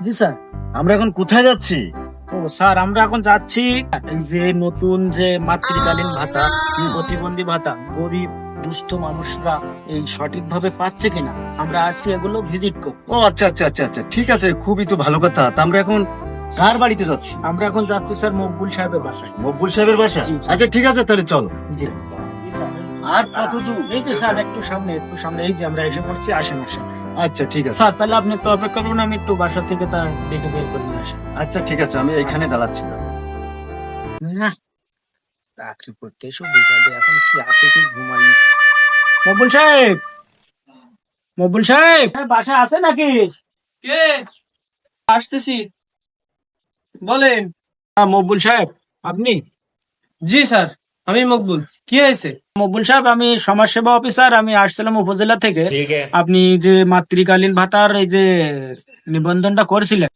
জি sir. আমরা এখন কোথায় যাচ্ছি? ও স্যার, আমরা এখন যাচ্ছি এই যে নতুন যে মাতৃকালীন ভাতা, প্রতিবন্ধী ভাতা, গরিব দুস্থ মানুষরা এই সঠিকভাবে পাচ্ছে কিনা আমরা আজকে এগুলো ভিজিট করব। ও আচ্ছা আচ্ছা আচ্ছা আচ্ছা, ঠিক আছে, খুবই তো ভালো কথা। তা আমরা এখন কার বাড়িতে যাচ্ছি? আমরা এখন যাচ্ছি স্যার মকবুল সাহেবের বাসায়। মকবুল সাহেবের বাসা? জি, স্যার। আচ্ছা ঠিক আছে, তাহলে চলো। জি। আর কত দূর? এই যে স্যার একটু সামনে এই যে আমরা এসে পড়ছি, আসেন আসেন। আচ্ছা ঠিক আছে। স্যার তাহলে আপনি তো অপেক্ষা করুন, আমি একটু বাসা থেকে তা ডেকে বের করে নিয়ে আসি। আচ্ছা ঠিক আছে, আমি এইখানে দাঁড়াচ্ছি। না, চাকরি করতে এসো বিকালে, এখন কি আছে কি ঘুমাই। মকবুল সাহেব, মকবুল সাহেব বাসা আছে নাকি? কে? আসতেছি, বলেন। মকবুল সাহেব আপনি? জি স্যার, আমি মকবুল। কি হয়েছে? মকবুল সাহেব, আমি সমাজসেবা অফিসার, আমি আসছিলাম উপজেলা থেকে। আপনি যে মাতৃকালীন ভাতার এই যে নিবন্ধনটা করছিলেন,